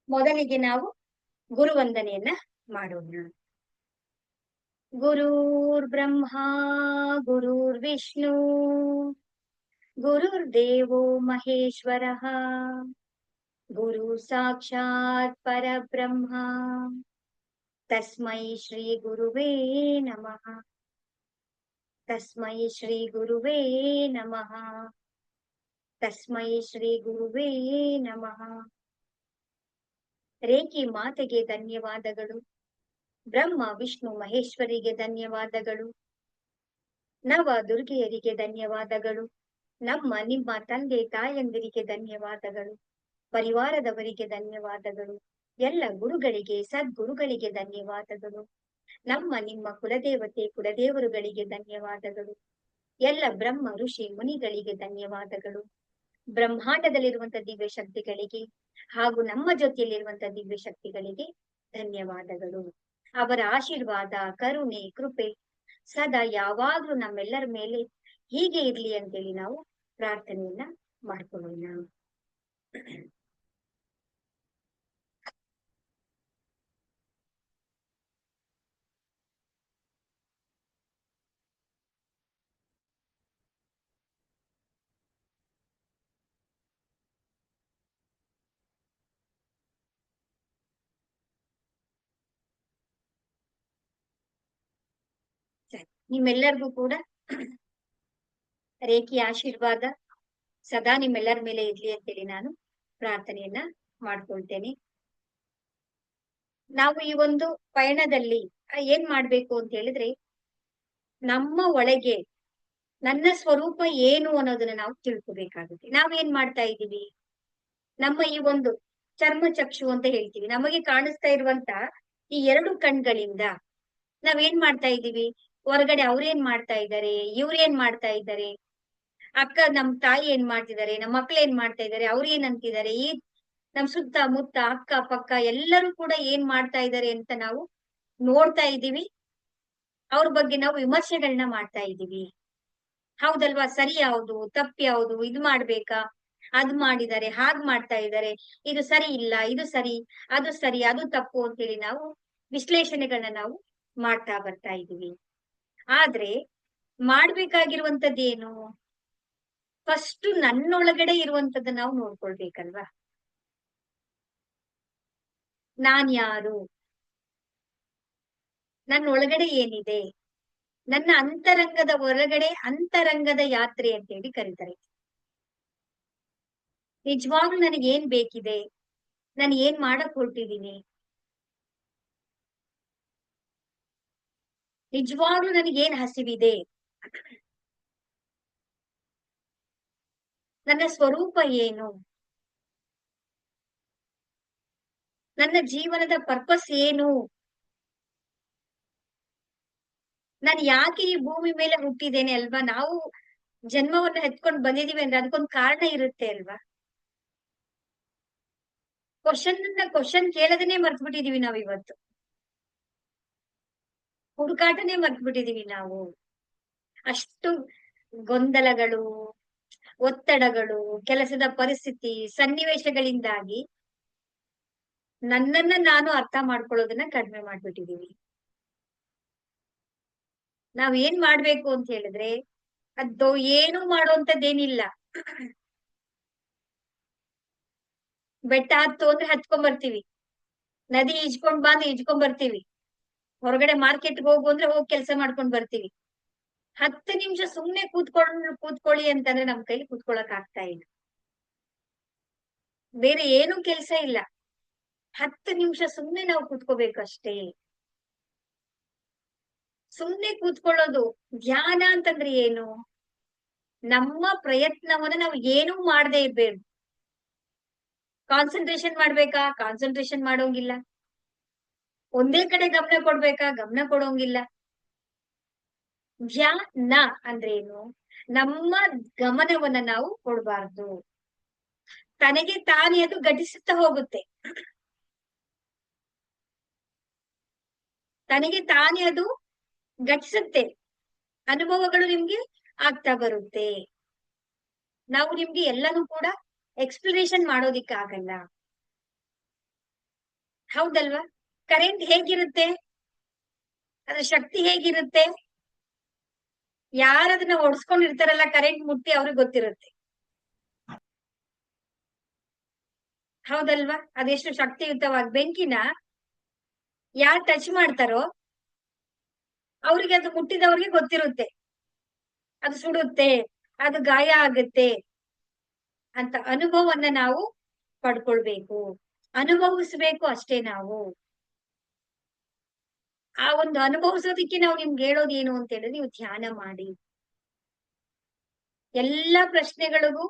ಮೊದಲಿಗೆ ನಾವು ಗುರುವಂದನೆಯನ್ನ ಮಾಡೋಣ. ಗುರುರ್ ಬ್ರಹ್ಮ ಗುರುರ್ ವಿಷ್ಣು ಗುರುರ್ದೇವೋ ಮಹೇಶ್ವರಃ ಗುರು ಸಾಕ್ಷಾತ್ ಪರಬ್ರಹ್ಮ ತಸ್ಮೈ ಶ್ರೀ ಗುರುವೇ ನಮಃ. ತಸ್ಮೈ ಶ್ರೀ ಗುರುವೇ ನಮಃ. ತಸ್ಮೈ ಶ್ರೀ ಗುರುವೇ ನಮಃ. ರೇಖಿ ಮಾತೆಗೆ ಧನ್ಯವಾದಗಳು. ಬ್ರಹ್ಮ ವಿಷ್ಣು ಮಹೇಶ್ವರಿಗೆ ಧನ್ಯವಾದಗಳು. ನವ ದುರ್ಗೆಯರಿಗೆ ಧನ್ಯವಾದಗಳು. ನಿಮ್ಮ ತಂದೆ ತಾಯಂದಿರಿಗೆ ಧನ್ಯವಾದಗಳು. ಪರಿವಾರದವರಿಗೆ ಧನ್ಯವಾದಗಳು. ಎಲ್ಲ ಗುರುಗಳಿಗೆ ಸದ್ಗುರುಗಳಿಗೆ ಧನ್ಯವಾದಗಳು. ನಿಮ್ಮ ಕುಲದೇವತೆ ಕುಲದೇವರುಗಳಿಗೆ ಧನ್ಯವಾದಗಳು. ಎಲ್ಲ ಬ್ರಹ್ಮ ಋಷಿ ಮುನಿಗಳಿಗೆ ಧನ್ಯವಾದಗಳು. ಬ್ರಹ್ಮಾಂಡದಲ್ಲಿರುವಂತಹ ದಿವ್ಯ ಶಕ್ತಿಗಳಿಗೆ ಹಾಗೂ ನಮ್ಮ ಜೊತೆಯಲ್ಲಿರುವಂತಹ ದಿವ್ಯ ಶಕ್ತಿಗಳಿಗೆ ಧನ್ಯವಾದಗಳು. ಅವರ ಆಶೀರ್ವಾದ, ಕರುಣೆ, ಕೃಪೆ ಸದಾ ಯಾವಾಗ್ಲೂ ನಮ್ಮೆಲ್ಲರ ಮೇಲೆ ಹೀಗೆ ಇರ್ಲಿ ಅಂತೇಳಿ ನಾವು ಪ್ರಾರ್ಥನೆಯನ್ನ ಮಾಡ್ಕೊಳ್ಳೋಣ. ನಿಮ್ಮೆಲ್ಲರಿಗೂ ಕೂಡ ರೇಖಿ ಆಶೀರ್ವಾದ ಸದಾ ನಿಮ್ಮೆಲ್ಲರ ಮೇಲೆ ಇರ್ಲಿ ಅಂತೇಳಿ ನಾನು ಪ್ರಾರ್ಥನೆಯನ್ನ ಮಾಡ್ಕೊಳ್ತೇನೆ. ನಾವು ಈ ಒಂದು ಪಯಣದಲ್ಲಿ ಏನ್ ಮಾಡ್ಬೇಕು ಅಂತ ಹೇಳಿದ್ರೆ, ನಮ್ಮ ಒಳಗೆ ನನ್ನ ಸ್ವರೂಪ ಏನು ಅನ್ನೋದನ್ನ ನಾವು ತಿಳ್ಕೊಬೇಕಾಗುತ್ತೆ. ನಾವೇನ್ ಮಾಡ್ತಾ ಇದ್ದೀವಿ, ನಮ್ಮ ಈ ಒಂದು ಚರ್ಮ ಚಕ್ಷು ಅಂತ ಹೇಳ್ತೀವಿ, ನಮಗೆ ಕಾಣಿಸ್ತಾ ಇರುವಂತ ಈ ಎರಡು ಕಣ್ಗಳಿಂದ ನಾವೇನ್ ಮಾಡ್ತಾ ಇದ್ದೀವಿ, ಹೊರಗಡೆ ಅವ್ರೇನ್ ಮಾಡ್ತಾ ಇದ್ದಾರೆ, ಇವ್ರೇನ್ ಮಾಡ್ತಾ ಇದ್ದಾರೆ, ಅಕ್ಕ ನಮ್ ತಾಯಿ ಏನ್ ಮಾಡ್ತಿದ್ದಾರೆ, ನಮ್ಮ ಮಕ್ಳು ಏನ್ ಮಾಡ್ತಾ ಇದ್ದಾರೆ, ಅವ್ರ ಏನ್ ಅಂತಿದ್ದಾರೆ, ಈ ನಮ್ ಸುತ್ತ ಮುತ್ತ ಅಕ್ಕ ಪಕ್ಕ ಎಲ್ಲರೂ ಕೂಡ ಏನ್ ಮಾಡ್ತಾ ಇದ್ದಾರೆ ಅಂತ ನಾವು ನೋಡ್ತಾ ಇದ್ದೀವಿ. ಅವ್ರ ಬಗ್ಗೆ ನಾವು ವಿಮರ್ಶೆಗಳನ್ನ ಮಾಡ್ತಾ ಇದ್ದೀವಿ. ಹೌದಲ್ವಾ? ಸರಿ ಯಾವುದು, ತಪ್ಪು ಯಾವುದು, ಇದು ಮಾಡ್ಬೇಕಾ, ಅದ್ ಮಾಡಿದ್ದಾರೆ, ಹಾಗ್ ಮಾಡ್ತಾ ಇದ್ದಾರೆ, ಇದು ಸರಿ ಇಲ್ಲ, ಇದು ಸರಿ, ಅದು ತಪ್ಪು ಅಂತೇಳಿ ನಾವು ವಿಶ್ಲೇಷಣೆಗಳನ್ನ ನಾವು ಮಾಡ್ತಾ ಬರ್ತಾ ಇದ್ದೀವಿ. ಆದ್ರೆ ಮಾಡ್ಬೇಕಾಗಿರುವಂತದ್ದೇನು, ಫಸ್ಟ್ ನನ್ನೊಳಗಡೆ ಇರುವಂತದ್ದು ನಾವು ನೋಡ್ಕೊಳ್ಬೇಕಲ್ವಾ. ನಾನ್ ಯಾರು, ನನ್ನ ಒಳಗಡೆ ಏನಿದೆ, ನನ್ನ ಅಂತರಂಗದ ಹೊರಗಡೆ ಅಂತರಂಗದ ಯಾತ್ರೆ ಅಂತೇಳಿ ಕರೀತಾರೆ. ನಿಜವಾಗ್ಲೂ ನನಗೆ ಏನ್ ಬೇಕಿದೆ, ನಾನು ಏನ್ ಮಾಡಕ್ ಹೊರಟಿದ್ದೀನಿ, ನಿಜವಾಗ್ಲೂ ನನಗೆ ಏನ್ ಹಸಿವಿದೆ, ನನ್ನ ಸ್ವರೂಪ ಏನು, ನನ್ನ ಜೀವನದ ಪರ್ಪಸ್ ಏನು, ನಾನು ಯಾಕೆ ಈ ಭೂಮಿ ಮೇಲೆ ಹುಟ್ಟಿದ್ದೇನೆ ಅಲ್ವಾ. ನಾವು ಜನ್ಮವನ್ನ ಎತ್ಕೊಂಡು ಬಂದಿದೀವಿ ಅಂದ್ರೆ ಅದಕ್ಕೊಂದು ಕಾರಣ ಇರುತ್ತೆ ಅಲ್ವಾ. ಕ್ವಶನ್ ಕೇಳೋದನ್ನೇ ಮರ್ತು ಬಿಟ್ಟಿದೀವಿ ನಾವು ಇವತ್ತು. ಹುಡುಕಾಟನೇ ಮರ್ತು ಬಿಟ್ಟಿದೀವಿ ನಾವು. ಅಷ್ಟು ಗೊಂದಲಗಳು, ಒತ್ತಡಗಳು, ಕೆಲಸದ ಪರಿಸ್ಥಿತಿ, ಸನ್ನಿವೇಶಗಳಿಂದಾಗಿ ನನ್ನನ್ನ ನಾನು ಅರ್ಥ ಮಾಡ್ಕೊಳ್ಳೋದನ್ನ ಕಡಿಮೆ ಮಾಡ್ಬಿಟ್ಟಿದೀವಿ. ನಾವ್ ಏನ್ ಮಾಡ್ಬೇಕು ಅಂತ ಹೇಳಿದ್ರೆ, ಅದು ಏನು ಮಾಡುವಂತದ್ದೇನಿಲ್ಲ. ಬೆಟ್ಟ ಹತ್ತು ಅಂದ್ರೆ ಹತ್ಕೊಂಡ್ ಬರ್ತೀವಿ, ನದಿ ಈಜ್ಕೊಂಡ್ ಬಂದು ಈಜ್ಕೊಂಡ್ ಬರ್ತೀವಿ, ಹೊರಗಡೆ ಮಾರ್ಕೆಟ್ ಹೋಗು ಅಂದ್ರೆ ಹೋಗಿ ಕೆಲಸ ಮಾಡ್ಕೊಂಡ್ ಬರ್ತೀವಿ. 10 ನಿಮಿಷ ಸುಮ್ನೆ ಕೂತ್ಕೊಳ್ಳಿ ಅಂತಂದ್ರೆ ನಮ್ ಕೈಲಿ ಕೂತ್ಕೊಳಕ್ ಆಗ್ತಾ ಇಲ್ಲ. ಬೇರೆ ಏನು ಕೆಲ್ಸ ಇಲ್ಲ, 10 ನಿಮಿಷ ಸುಮ್ನೆ ನಾವು ಕೂತ್ಕೋಬೇಕಷ್ಟೇ. ಸುಮ್ನೆ ಕೂತ್ಕೊಳ್ಳೋದು. ಧ್ಯಾನ ಅಂತಂದ್ರೆ ಏನು, ನಮ್ಮ ಪ್ರಯತ್ನವನ್ನ ನಾವು ಏನೂ ಮಾಡದೇ ಇರ್ಬೇಕು. ಕಾನ್ಸಂಟ್ರೇಷನ್ ಮಾಡ್ಬೇಕಾ, ಕಾನ್ಸಂಟ್ರೇಷನ್ ಮಾಡೋಂಗಿಲ್ಲ. ಒಂದೇ ಕಡೆ ಗಮನ ಕೊಡ್ಬೇಕಾ, ಗಮನ ಕೊಡೋಂಗಿಲ್ಲ. ಧ್ಯಾನ ಅಂದ್ರೆ ಏನು, ನಮ್ಮ ಗಮನವನ್ನ ನಾವು ಕೊಡಬಾರ್ದು. ತನಗೆ ತಾನೇ ಅದು ಘಟಿಸುತ್ತಾ ಹೋಗುತ್ತೆ, ತನಗೆ ತಾನೇ ಅದು ಘಟಿಸುತ್ತೆ, ಅನುಭವಗಳು ನಿಮ್ಗೆ ಆಗ್ತಾ ಬರುತ್ತೆ. ನಾವು ನಿಮ್ಗೆ ಎಲ್ಲಾನು ಕೂಡ ಎಕ್ಸ್ಪ್ಲನೇಷನ್ ಮಾಡೋದಿಕ್ಕೆ ಆಗಲ್ಲ. ಹೌದಲ್ವಾ? ಕರೆಂಟ್ ಹೇಗಿರುತ್ತೆ, ಅದ್ರ ಶಕ್ತಿ ಹೇಗಿರುತ್ತೆ, ಯಾರದನ್ನ ಓಡಿಸ್ಕೊಂಡಿರ್ತಾರಲ್ಲ ಕರೆಂಟ್ ಮುಟ್ಟಿ ಅವ್ರಿಗೆ ಗೊತ್ತಿರುತ್ತೆ. ಹೌದಲ್ವಾ? ಅದೆಷ್ಟು ಶಕ್ತಿಯುತವಾಗಿ ಬೆಂಕಿನ ಯಾರು ಟಚ್ ಮಾಡ್ತಾರೋ ಅವ್ರಿಗೆ ಅದು ಮುಟ್ಟಿದವ್ರಿಗೆ ಗೊತ್ತಿರುತ್ತೆ, ಅದು ಸುಡುತ್ತೆ, ಅದು ಗಾಯ ಆಗುತ್ತೆ ಅಂತ ಅನುಭವವನ್ನ ನಾವು ಪಡ್ಕೊಳ್ಬೇಕು, ಅನುಭವಿಸ್ಬೇಕು ಅಷ್ಟೇ ನಾವು. ಆ ಒಂದು ಅನುಭವಿಸೋದಿಕ್ಕೆ ನಾವು ನಿಮ್ಗೆ ಹೇಳೋದು ಏನು ಅಂತ ಹೇಳಿದ್ರೆ, ನೀವು ಧ್ಯಾನ ಮಾಡಿ. ಎಲ್ಲಾ ಪ್ರಶ್ನೆಗಳಿಗೂ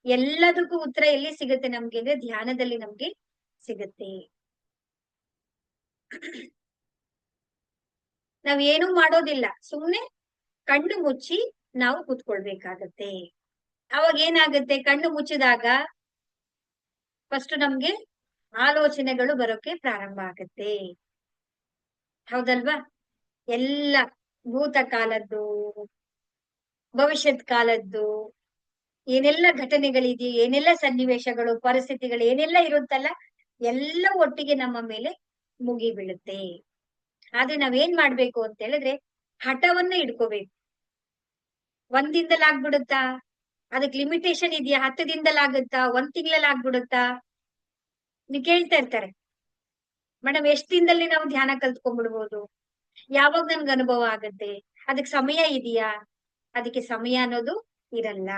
ಎಲ್ಲದಕ್ಕೂ ಉತ್ತರ ಎಲ್ಲಿ ಸಿಗುತ್ತೆ ನಮ್ಗೆ ಅಂದ್ರೆ ಧ್ಯಾನದಲ್ಲಿ ನಮ್ಗೆ ಸಿಗುತ್ತೆ. ನಾವ್ ಏನೂ ಮಾಡೋದಿಲ್ಲ, ಸುಮ್ನೆ ಕಣ್ಣು ಮುಚ್ಚಿ ನಾವು ಕೂತ್ಕೊಳ್ಬೇಕಾಗತ್ತೆ. ಅವಾಗ ಏನಾಗುತ್ತೆ, ಕಣ್ಣು ಮುಚ್ಚಿದಾಗ ಫಸ್ಟ್ ನಮ್ಗೆ ಆಲೋಚನೆಗಳು ಬರೋಕೆ ಪ್ರಾರಂಭ ಆಗತ್ತೆ. ಹೌದಲ್ವಾ? ಎಲ್ಲ ಭೂತ ಕಾಲದ್ದು, ಭವಿಷ್ಯತ್ ಕಾಲದ್ದು, ಏನೆಲ್ಲ ಘಟನೆಗಳಿದೆಯೋ, ಏನೆಲ್ಲ ಸನ್ನಿವೇಶಗಳು, ಪರಿಸ್ಥಿತಿಗಳು ಏನೆಲ್ಲ ಇರುತ್ತಲ್ಲ, ಎಲ್ಲ ಒಟ್ಟಿಗೆ ನಮ್ಮ ಮೇಲೆ ಮುಗಿ ಬೀಳುತ್ತೆ. ಆದ್ರೆ ನಾವೇನ್ ಮಾಡ್ಬೇಕು ಅಂತ ಹೇಳಿದ್ರೆ ಹಠವನ್ನ ಇಡ್ಕೋಬೇಕು. ಒಂದ್ ಆಗ್ಬಿಡುತ್ತಾ, ಅದಕ್ ಲಿಮಿಟೇಷನ್ ಇದೆಯಾ, 10 ದಿನದಲ್ಲಾಗುತ್ತಾ, 1 ತಿಂಗಳಲ್ಲಿ ಆಗ್ಬಿಡುತ್ತಾ? ನೀವು ಕೇಳ್ತಾ ಇರ್ತಾರೆ, ಮೇಡಮ್ ಎಷ್ಟ್ ದಿನದಲ್ಲಿ ನಾವು ಧ್ಯಾನ ಕಲ್ತ್ಕೊಂಡ್ಬಿಡ್ಬೋದು, ಯಾವಾಗ ನನ್ಗೆ ಅನುಭವ ಆಗತ್ತೆ, ಅದಕ್ ಸಮಯ ಇದೆಯಾ? ಅದಕ್ಕೆ ಸಮಯ ಅನ್ನೋದು ಇರಲ್ಲ.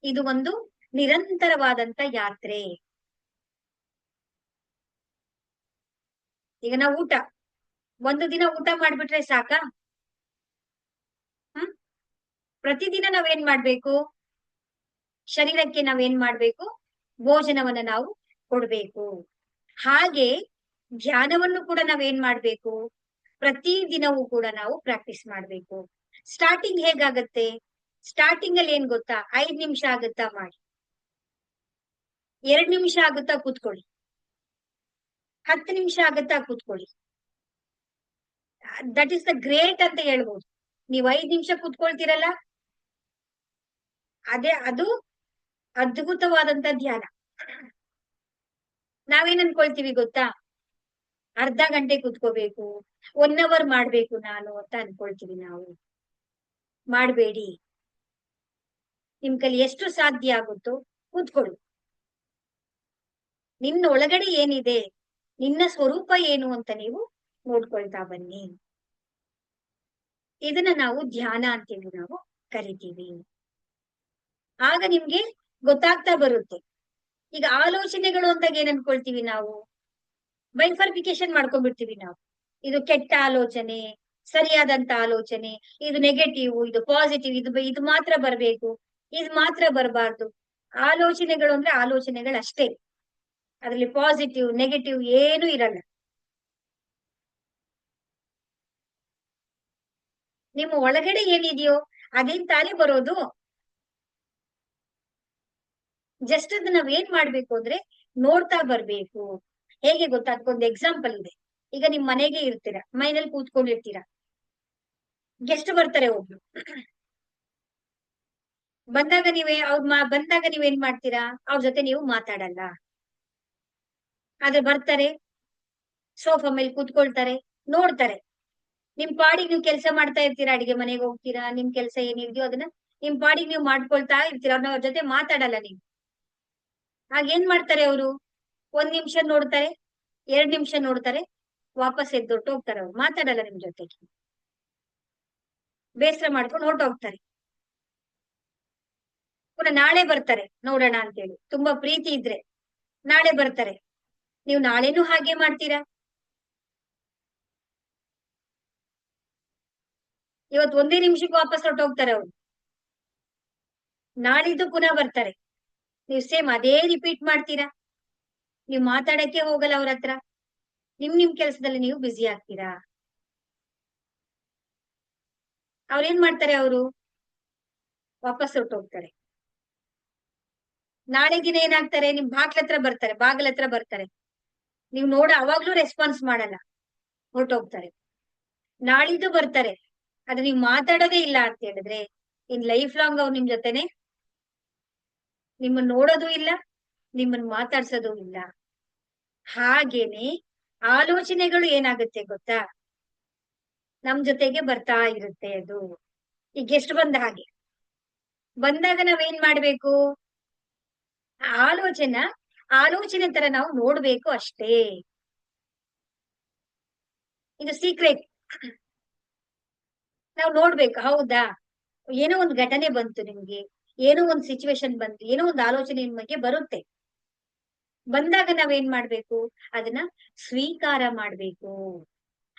ಇದು ಒಂದು ನಿರಂತರವಾದಂತ ಯಾತ್ರೆ. ಈಗ ನಾವು ಒಂದು ದಿನ ಊಟ ಮಾಡ್ಬಿಟ್ರೆ ಸಾಕಾ? ಹ್ಮ್ ಪ್ರತಿದಿನ ನಾವೇನ್ ಮಾಡ್ಬೇಕು, ಶರೀರಕ್ಕೆ ನಾವೇನ್ ಮಾಡ್ಬೇಕು, ಭೋಜನವನ್ನ ನಾವು ಕೊಡ್ಬೇಕು. ಹಾಗೆ ಧ್ಯಾನವನ್ನು ಕೂಡ ನಾವೇನ್ ಮಾಡ್ಬೇಕು, ಪ್ರತಿ ದಿನವೂ ಕೂಡ ನಾವು ಪ್ರಾಕ್ಟೀಸ್ ಮಾಡ್ಬೇಕು. ಸ್ಟಾರ್ಟಿಂಗ್ ಹೇಗಾಗತ್ತೆ, ಸ್ಟಾರ್ಟಿಂಗ್ ಅಲ್ಲಿ ಏನ್ ಗೊತ್ತಾ, 5 ನಿಮಿಷ ಆಗುತ್ತಾ ಮಾಡಿ, 2 ನಿಮಿಷ ಆಗುತ್ತಾ ಕೂತ್ಕೊಳ್ಳಿ, 10 ನಿಮಿಷ ಆಗುತ್ತಾ ಕೂತ್ಕೊಳ್ಳಿ. ದಟ್ ಇಸ್ ದ ಗ್ರೇಟ್ ಅಂತ ಹೇಳ್ಬೋದು. ನೀವು 5 ನಿಮಿಷ ಕೂತ್ಕೊಳ್ತೀರಲ್ಲ, ಅದು ಅದ್ಭುತವಾದಂತ ಧ್ಯಾನ. ನಾವೇನ್ ಅನ್ಕೊಳ್ತೀವಿ ಗೊತ್ತಾ, ಅರ್ಧ ಗಂಟೆ ಕೂತ್ಕೋಬೇಕು, 1 ಅವರ್ ಮಾಡ್ಬೇಕು ನಾನು ಅಂತ ಅನ್ಕೊಳ್ತೀವಿ ನಾವು. ಮಾಡ್ಬೇಡಿ. ನಿಮ್ ಕೈಲಿ ಎಷ್ಟು ಸಾಧ್ಯ ಆಗುತ್ತೋ ಕೂತ್ಕೊಳ್ಳಿ. ನಿನ್ನ ಒಳಗಡೆ ಏನಿದೆ, ನಿನ್ನ ಸ್ವರೂಪ ಏನು ಅಂತ ನೀವು ನೋಡ್ಕೊಳ್ತಾ ಬನ್ನಿ. ಇದನ್ನ ನಾವು ಧ್ಯಾನ ಅಂತೇಳಿ ನಾವು ಕರಿತೀವಿ. ಆಗ ನಿಮ್ಗೆ ಗೊತ್ತಾಗ್ತಾ ಬರುತ್ತೆ. ಈಗ ಆಲೋಚನೆಗಳು ಅಂದಾಗ ಏನ್ ಅನ್ಕೊಳ್ತೀವಿ ನಾವು, ಬೈಫರ್ಫಿಕೇಶನ್ ಮಾಡ್ಕೊಂಡ್ಬಿಡ್ತೀವಿ ನಾವು. ಇದು ಕೆಟ್ಟ ಆಲೋಚನೆ, ಸರಿಯಾದಂತ ಆಲೋಚನೆ, ಇದು ನೆಗೆಟಿವ್, ಇದು ಪಾಸಿಟಿವ್, ಇದು ಮಾತ್ರ ಬರ್ಬೇಕು, ಇದು ಮಾತ್ರ ಬರಬಾರ್ದು. ಆಲೋಚನೆಗಳು ಅಂದ್ರೆ ಆಲೋಚನೆಗಳಷ್ಟೇ, ಅದ್ರಲ್ಲಿ ಪಾಸಿಟಿವ್ ನೆಗೆಟಿವ್ ಏನು ಇರಲ್ಲ. ನಿಮ್ಮ ಒಳಗಡೆ ಏನಿದೆಯೋ ಅದೇನ್ ತಾನೇ ಬರೋದು. ಜಸ್ಟ್ ಅದನ್ನ ನಾವ್ ಏನ್ ಮಾಡ್ಬೇಕು ಅಂದ್ರೆ ನೋಡ್ತಾ ಬರ್ಬೇಕು. ಹೇಗೆ ಗೊತ್ತಾ, ಅದಕ್ಕೊಂದು ಎಕ್ಸಾಂಪಲ್ ಇದೆ. ಈಗ ನಿಮ್ ಮನೆಗೆ ಇರ್ತೀರಾ, ಮನೇಲಿ ಕೂತ್ಕೊಂಡಿರ್ತೀರಾ, ಗೆಸ್ಟ್ ಬರ್ತಾರೆ ಒಬ್ರು. ಬಂದಾಗ ನೀವೇನ್ ಮಾಡ್ತೀರಾ, ಅವ್ರ ಜೊತೆ ನೀವು ಮಾತಾಡಲ್ಲ. ಆದ್ರೆ ಬರ್ತಾರೆ, ಸೋಫಾ ಮೇಲೆ ಕೂತ್ಕೊಳ್ತಾರೆ, ನೋಡ್ತಾರೆ. ನಿಮ್ ಪಾಡಿಗೆ ನೀವು ಕೆಲಸ ಮಾಡ್ತಾ ಇರ್ತೀರಾ, ಅಡಿಗೆ ಮನೆಗೆ ಹೋಗ್ತೀರಾ, ನಿಮ್ ಕೆಲಸ ಏನಿದೆಯೋ ಅದನ್ನ ನಿಮ್ ಪಾಡಿಗೆ ನೀವು ಮಾಡ್ಕೊಳ್ತಾ ಇರ್ತೀರಾ, ಅವ್ರ ಜೊತೆ ಮಾತಾಡಲ್ಲ ನೀವು. ಆಗ ಏನ್ ಮಾಡ್ತಾರೆ ಅವರು, 1 ನಿಮಿಷ ನೋಡ್ತಾರೆ, 2 ನಿಮಿಷ ನೋಡ್ತಾರೆ, ವಾಪಸ್ ಎದ್ದೊಟ್ಟು ಹೋಗ್ತಾರೆ. ಅವ್ರು ಮಾತಾಡಲ್ಲ ನಿಮ್ ಜೊತೆಗೆ, ಬೇಸರ ಮಾಡ್ಕೊಂಡು ಹೊರಟೋಗ್ತಾರೆ. ಪುನಃ ನಾಳೆ ಬರ್ತಾರೆ ನೋಡೋಣ ಅಂತೇಳಿ, ತುಂಬಾ ಪ್ರೀತಿ ಇದ್ರೆ ನಾಳೆ ಬರ್ತಾರೆ. ನೀವು ನಾಳೆನೂ ಹಾಗೆ ಮಾಡ್ತೀರಾ. ಇವತ್ತು 1 ನಿಮಿಷಕ್ಕೆ ವಾಪಸ್ ಹೊರಟೋಗ್ತಾರೆ ಅವ್ರು, ನಾಳಿದ್ದು ಪುನಃ ಬರ್ತಾರೆ. ನೀವು ಸೇಮ್ ಅದೇ ರಿಪೀಟ್ ಮಾಡ್ತೀರಾ. ನೀವು ಮಾತಾಡಕ್ಕೆ ಹೋಗಲ್ಲ ಅವ್ರ ಹತ್ರ, ನಿಮ್ ಕೆಲಸದಲ್ಲಿ ನೀವು ಬ್ಯುಸಿ ಆಗ್ತೀರಾ. ಅವ್ರೇನ್ ಮಾಡ್ತಾರೆ, ಅವರು ವಾಪಸ್ ಹೊರಟೋಗ್ತಾರೆ. ನಾಳೆ ದಿನ ಏನಾಗ್ತಾರೆ, ನಿಮ್ ಬಾಗ್ಲ ಹತ್ರ ಬರ್ತಾರೆ. ನೀವು ಅವಾಗ್ಲೂ ರೆಸ್ಪಾನ್ಸ್ ಮಾಡಲ್ಲ, ಹೊರಟೋಗ್ತಾರೆ. ನಾಳಿದ್ದು ಬರ್ತಾರೆ, ಆದ್ರೆ ನೀವು ಮಾತಾಡೋದೇ ಇಲ್ಲ ಅಂತ ಹೇಳಿದ್ರೆ ಇನ್ ಲೈಫ್ ಲಾಂಗ್ ಅವ್ರು ನಿಮ್ ಜೊತೆನೆ, ನಿಮ್ಮನ್ನ ನೋಡೋದು ಇಲ್ಲ, ನಿಮ್ಮನ್ನ ಮಾತಾಡ್ಸೋದು ಇಲ್ಲ. ಹಾಗೇನೆ ಆಲೋಚನೆಗಳು ಏನಾಗುತ್ತೆ ಗೊತ್ತಾ, ನಮ್ ಜೊತೆಗೆ ಬರ್ತಾ ಇರುತ್ತೆ ಅದು. ಈಗ ಎಷ್ಟು ಬಂದ ಹಾಗೆ ಬಂದಾಗ ನಾವೇನ್ ಮಾಡ್ಬೇಕು, ಆಲೋಚನೆ ಆಲೋಚನೆ ತರ ನಾವು ನೋಡ್ಬೇಕು ಅಷ್ಟೇ. ಇದು ಸೀಕ್ರೆಟ್. ನಾವು ನೋಡ್ಬೇಕು, ಹೌದಾ, ಏನೋ ಒಂದು ಘಟನೆ ಬಂತು ನಿಮ್ಗೆ, ಏನೋ ಒಂದು ಸಿಚುವೇಶನ್ ಬಂತು, ಏನೋ ಒಂದು ಆಲೋಚನೆ ನಿಮ್ ಬಗ್ಗೆ ಬರುತ್ತೆ. ಬಂದಾಗ ನಾವೇನ್ ಮಾಡ್ಬೇಕು, ಅದನ್ನ ಸ್ವೀಕಾರ ಮಾಡ್ಬೇಕು.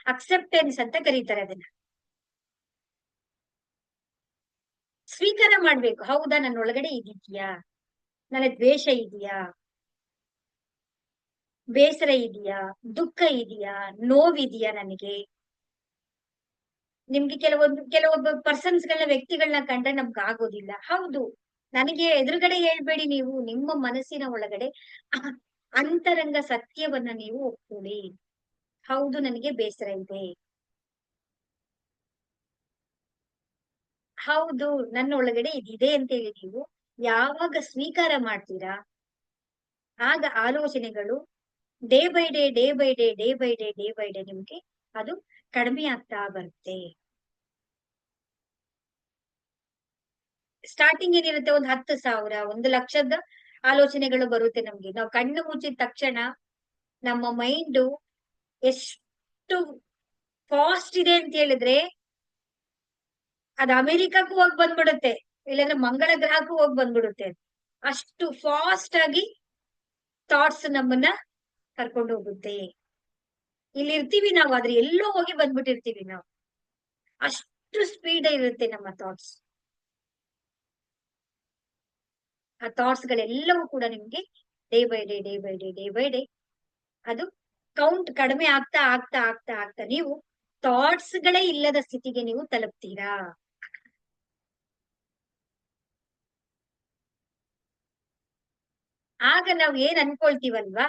ಅಕ್ಸೆಪ್ಟೆನ್ಸ್ ಅಂತ ಕರೀತಾರೆ ಅದನ್ನ. ಸ್ವೀಕಾರ ಮಾಡ್ಬೇಕು, ಹೌದಾ, ನನ್ನ ಒಳಗಡೆ ಇದಿದ್ಯಾ, ನನ್ನ ದ್ವೇಷ ಇದೆಯಾ, ಬೇಸರ ಇದೆಯಾ, ದುಃಖ ಇದೆಯಾ, ನೋವಿದೆಯಾ ನನಗೆ. ನಿಮ್ಗೆ ಕೆಲವೊಬ್ಬ ಪರ್ಸನ್ಸ್ ಗಳನ್ನ, ವ್ಯಕ್ತಿಗಳನ್ನ ಕಂಡ್ರೆ ನಮ್ಗೆ ಆಗೋದಿಲ್ಲ. ಹೌದು, ನನಗೆ ಎದುರುಗಡೆ ಹೇಳ್ಬೇಡಿ, ನೀವು ನಿಮ್ಮ ಮನಸ್ಸಿನ ಒಳಗಡೆ ಅಹ್, ಅಂತರಂಗ ಸತ್ಯವನ್ನ ನೀವು ಒಪ್ಕೊಳ್ಳಿ. ಹೌದು, ನನಗೆ ಬೇಸರ ಇದೆ, ಹೌದು, ನನ್ನ ಒಳಗಡೆ ಇದಿದೆ ಅಂತ ಹೇಳಿ ನೀವು ಯಾವಾಗ ಸ್ವೀಕಾರ ಮಾಡ್ತೀರಾ, ಆಗ ಆಲೋಚನೆಗಳು day by day, day by day, day by day, day by day ನಿಮ್ಗೆ ಅದು ಕಡಿಮೆ ಆಗ್ತಾ ಬರುತ್ತೆ. ಸ್ಟಾರ್ಟಿಂಗ್ ಏನಿರುತ್ತೆ, ಒಂದು 10,000, 1,00,000 ಆಲೋಚನೆಗಳು ಬರುತ್ತೆ ನಮ್ಗೆ. ನಾವು ಕಣ್ಣು ಮುಚ್ಚಿದ ತಕ್ಷಣ ನಮ್ಮ ಮೈಂಡ್ ಎಷ್ಟು ಫಾಸ್ಟ್ ಇದೆ ಅಂತ ಹೇಳಿದ್ರೆ, ಅದು ಅಮೆರಿಕಕ್ಕೂ ಹೋಗಿ ಬಂದ್ಬಿಡುತ್ತೆ, ಇಲ್ಲಾಂದ್ರೆ ಮಂಗಳ ಗ್ರಹಕ್ಕೂ ಹೋಗಿ ಬಂದ್ಬಿಡುತ್ತೆ. ಅಷ್ಟು ಫಾಸ್ಟ್ ಆಗಿ ಥಾಟ್ಸ್ ನಮ್ಮನ್ನ ಕರ್ಕೊಂಡು ಹೋಗುತ್ತೆ. ಇಲ್ಲಿ ಇರ್ತೀವಿ ನಾವು, ಆದ್ರೆ ಎಲ್ಲೋ ಹೋಗಿ ಬಂದ್ಬಿಟ್ಟಿರ್ತೀವಿ ನಾವು. ಅಷ್ಟು ಸ್ಪೀಡ್ ಇರುತ್ತೆ ನಮ್ಮ ಥಾಟ್ಸ್. ಆ ಥಾಟ್ಸ್ ಗಳೆಲ್ಲವೂ ಕೂಡ ನಿಮ್ಗೆ day by day, day by day, day by day ಅದು ಕೌಂಟ್ ಕಡಿಮೆ ಆಗ್ತಾ ಆಗ್ತಾ ಆಗ್ತಾ ಆಗ್ತಾ ನೀವು ಥಾಟ್ಸ್ ಗಳೇ ಇಲ್ಲದ ಸ್ಥಿತಿಗೆ ನೀವು ತಲುಪ್ತೀರಾ. ಆಗ ನಾವ್ ಏನ್ ಅನ್ಕೊಳ್ತೀವಲ್ವಾ,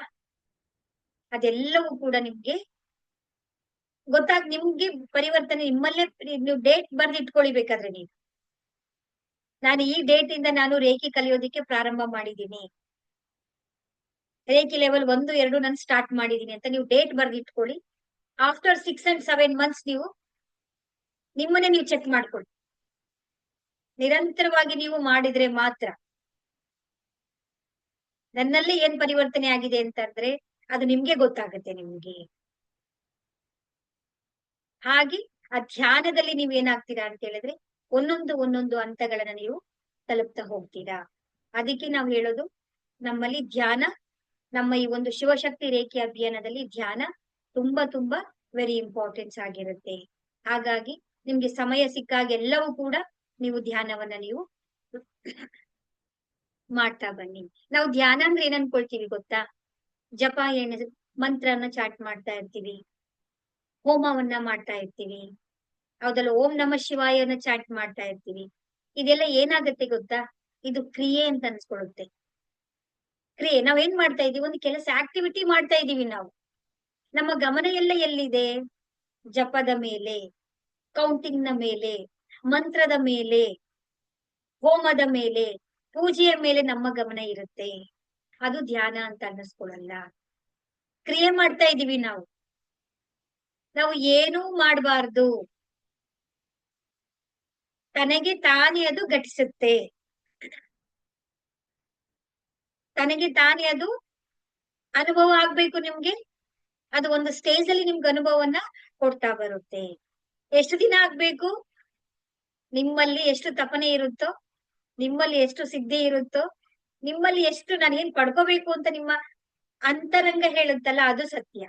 ಅದೆಲ್ಲವೂ ಕೂಡ ನಿಮ್ಗೆ ನಿಮ್ಗೆ ಪರಿವರ್ತನೆ ನಿಮ್ಮಲ್ಲೇ. ನೀವು ಡೇಟ್ ಬರ್ದು ಇಟ್ಕೊಳ್ಳಿ ಬೇಕಾದ್ರೆ, ನೀವು ನಾನು ಈ ಡೇಟ್ ಇಂದ ನಾನು ರೇಖಿ ಕಲಿಯೋದಿಕ್ಕೆ ಪ್ರಾರಂಭ ಮಾಡಿದ್ದೀನಿ, ರೇಖಿ ಲೆವೆಲ್ 1, 2 ನಾನು ಸ್ಟಾರ್ಟ್ ಮಾಡಿದೀನಿ ಅಂತ ನೀವು ಡೇಟ್ ಬರ್ದು ಇಟ್ಕೊಳ್ಳಿ. ಆಫ್ಟರ್ 6 and 7 months ನೀವು ನಿಮ್ಮನ್ನೇ ನೀವು ಚೆಕ್ ಮಾಡ್ಕೊಳ್ಳಿ. ನಿರಂತರವಾಗಿ ನೀವು ಮಾಡಿದ್ರೆ ಮಾತ್ರ ನನ್ನಲ್ಲಿ ಏನ್ ಪರಿವರ್ತನೆ ಆಗಿದೆ ಅಂತಂದ್ರೆ ಅದು ನಿಮ್ಗೆ ಗೊತ್ತಾಗುತ್ತೆ. ನಿಮ್ಗೆ ಹಾಗೆ ಆ ಧ್ಯಾನದಲ್ಲಿ ನೀವ್ ಏನಾಗ್ತೀರಾ ಅಂತ ಹೇಳಿದ್ರೆ, ಒಂದೊಂದು ಒಂದೊಂದು ಹಂತಗಳನ್ನ ನೀವು ತಲುಪ್ತಾ ಹೋಗ್ತೀರಾ. ಅದಕ್ಕೆ ನಾವು ಹೇಳೋದು, ನಮ್ಮಲ್ಲಿ ಧ್ಯಾನ, ನಮ್ಮ ಈ ಒಂದು ಶಿವಶಕ್ತಿ ರೇಖೆ ಅಭಿಯಾನದಲ್ಲಿ ಧ್ಯಾನ ತುಂಬಾ ತುಂಬಾ ವೆರಿ ಇಂಪಾರ್ಟೆನ್ಸ್ ಆಗಿರುತ್ತೆ. ಹಾಗಾಗಿ ನಿಮ್ಗೆ ಸಮಯ ಸಿಕ್ಕಾಗ ಎಲ್ಲವೂ ಕೂಡ ನೀವು ಧ್ಯಾನವನ್ನ ನೀವು ಮಾಡ್ತಾ ಬನ್ನಿ. ನಾವು ಧ್ಯಾನ ಅಂದ್ರೆ ಏನ್ ಅನ್ಕೊಳ್ತೀವಿ ಗೊತ್ತಾ, ಜಪ ಮಂತ್ರನ ಚಾಟ್ ಮಾಡ್ತಾ ಇರ್ತೀವಿ, ಹೋಮವನ್ನ ಮಾಡ್ತಾ ಇರ್ತೀವಿ, ಹೌದಲ್ಲ, ಓಂ ನಮ ಶಿವಾಯನ ಚಾಟ್ ಮಾಡ್ತಾ ಇರ್ತೀವಿ. ಇದೆಲ್ಲ ಏನಾಗತ್ತೆ ಗೊತ್ತಾ, ಇದು ಕ್ರಿಯೆ ಅಂತ ಅನ್ಸ್ಕೊಳ್ಳುತ್ತೆ. ಕ್ರಿಯೆ, ನಾವ್ ಏನ್ ಮಾಡ್ತಾ ಇದೀವಿ, ಒಂದು ಕೆಲಸ ಆಕ್ಟಿವಿಟಿ ಮಾಡ್ತಾ ಇದೀವಿ ನಾವು. ನಮ್ಮ ಗಮನ ಎಲ್ಲ ಎಲ್ಲಿದೆ, ಜಪದ ಮೇಲೆ, ಕೌಂಟಿಂಗ್ ನ ಮೇಲೆ, ಮಂತ್ರದ ಮೇಲೆ, ಹೋಮದ ಮೇಲೆ, ಪೂಜೆಯ ಮೇಲೆ ನಮ್ಮ ಗಮನ ಇರುತ್ತೆ. ಅದು ಧ್ಯಾನ ಅಂತ ಅನ್ನಿಸ್ಕೊಳ್ಳಲ್ಲ. ಕ್ರಿಯೆ ಮಾಡ್ತಾ ಇದೀವಿ ನಾವು. ನಾವು ಏನೂ ಮಾಡಬಾರ್ದು, ತನಗೆ ತಾನೇ ಅದು ಘಟಿಸುತ್ತೆ, ತನಗೆ ತಾನೇ ಅದು ಅನುಭವ ಆಗ್ಬೇಕು ನಿಮ್ಗೆ. ಅದು ಒಂದು ಸ್ಟೇಜ್ ಅಲ್ಲಿ ನಿಮ್ಗೆ ಅನುಭವವನ್ನ ಕೊಡ್ತಾ ಬರುತ್ತೆ. ಎಷ್ಟು ದಿನ ಆಗ್ಬೇಕು, ನಿಮ್ಮಲ್ಲಿ ಎಷ್ಟು ತಪನೆ ಇರುತ್ತೋ, ನಿಮ್ಮಲ್ಲಿ ಎಷ್ಟು ಸಿದ್ಧಿ ಇರುತ್ತೋ, ನಿಮ್ಮಲ್ಲಿ ಎಷ್ಟು ನಾನು ಏನ್ ಪಡ್ಕೋಬೇಕು ಅಂತ ನಿಮ್ಮ ಅಂತರಂಗ ಹೇಳುತ್ತಲ್ಲ, ಅದು ಸತ್ಯ.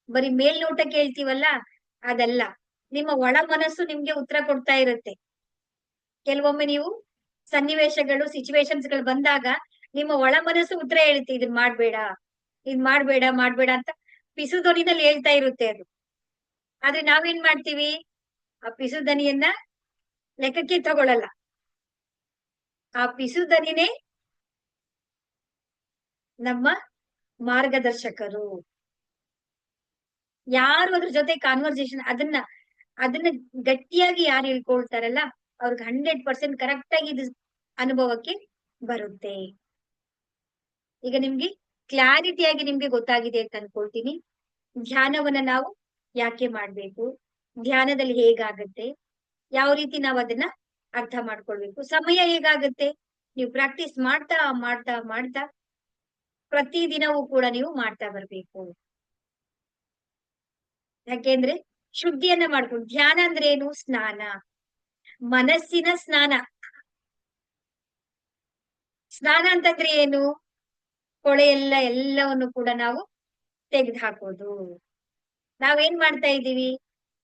ಬರೀ ಮೇಲ್ನೋಟ ಕೇಳ್ತೀವಲ್ಲ, ಅದಲ್ಲ. ನಿಮ್ಮ ಒಳ ಮನಸ್ಸು ನಿಮ್ಗೆ ಉತ್ತರ ಕೊಡ್ತಾ ಇರುತ್ತೆ. ಕೆಲವೊಮ್ಮೆ ನೀವು ಸನ್ನಿವೇಶಗಳು, ಸಿಚುವೇಶನ್ಸ್ ಗಳು ಬಂದಾಗ ನಿಮ್ಮ ಒಳ ಮನಸ್ಸು ಉತ್ತರ ಹೇಳುತ್ತೆ, ಇದನ್ ಮಾಡ್ಬೇಡ, ಇದ್ ಮಾಡ್ಬೇಡ ಮಾಡ್ಬೇಡ ಅಂತ ಪಿಸು ಧ್ವನಿನಲ್ಲಿ ಹೇಳ್ತಾ ಇರುತ್ತೆ ಅದು. ಆದ್ರೆ ನಾವೇನ್ ಮಾಡ್ತೀವಿ, ಆ ಪಿಸು ಧ್ವನಿಯನ್ನ ಲೆಕ್ಕಕ್ಕೆ ತಗೊಳಲ್ಲ. ಆ ಪಿಸು ಧ್ವನಿನೇ ನಮ್ಮ ಮಾರ್ಗದರ್ಶಕರು. ಯಾರು ಅದ್ರ ಜೊತೆ ಕಾನ್ವರ್ಸೇಷನ್, ಅದನ್ನ ಗಟ್ಟಿಯಾಗಿ ಯಾರು ಹೇಳ್ಕೊಳ್ತಾರಲ್ಲ, ಅವ್ರಿಗೆ 100% ಕರೆಕ್ಟ್ ಆಗಿ ಇದು ಅನುಭವಕ್ಕೆ ಬರುತ್ತೆ. ಈಗ ನಿಮ್ಗೆ ಕ್ಲಾರಿಟಿಯಾಗಿ ನಿಮ್ಗೆ ಗೊತ್ತಾಗಿದೆ ಅಂತ ಅನ್ಕೊಳ್ತೀನಿ. ಧ್ಯಾನವನ್ನ ನಾವು ಯಾಕೆ ಮಾಡ್ಬೇಕು, ಧ್ಯಾನದಲ್ಲಿ ಹೇಗಾಗತ್ತೆ, ಯಾವ ರೀತಿ ನಾವ್ ಅದನ್ನ ಅರ್ಥ ಮಾಡ್ಕೊಳ್ಬೇಕು, ಸಮಯ ಹೇಗಾಗತ್ತೆ, ನೀವು ಪ್ರಾಕ್ಟೀಸ್ ಮಾಡ್ತಾ ಮಾಡ್ತಾ ಮಾಡ್ತಾ ಪ್ರತಿ ದಿನವೂ ಕೂಡ ನೀವು ಮಾಡ್ತಾ ಬರ್ಬೇಕು. ಯಾಕೆಂದ್ರೆ ಶುದ್ಧಿಯನ್ನ ಮಾಡ್ಕೊಂಡು, ಧ್ಯಾನ ಅಂದ್ರೆ ಏನು? ಸ್ನಾನ, ಮನಸ್ಸಿನ ಸ್ನಾನ. ಸ್ನಾನ ಅಂತಂದ್ರೆ ಏನು? ಕೊಳೆ ಎಲ್ಲವನ್ನು ಕೂಡ ನಾವು ತೆಗೆದು ಹಾಕೋದು. ನಾವೇನ್ ಮಾಡ್ತಾ ಇದ್ದೀವಿ?